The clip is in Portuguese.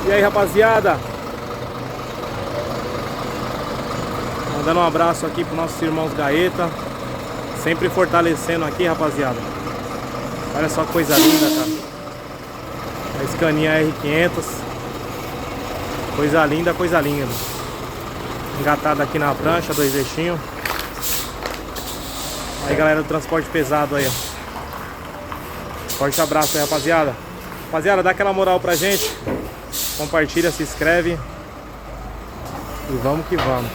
E aí, rapaziada, mandando um abraço aqui para nossos irmãos Gaeta, sempre fortalecendo aqui, rapaziada. Olha só que coisa linda, cara. A Scania R500, coisa linda, coisa linda. Engatada aqui na prancha, 2 eixinhos. Aí, galera do transporte pesado aí, ó. Forte abraço aí, rapaziada. Rapaziada, dá aquela moral pra gente. Compartilha, se inscreve. E vamos que vamos.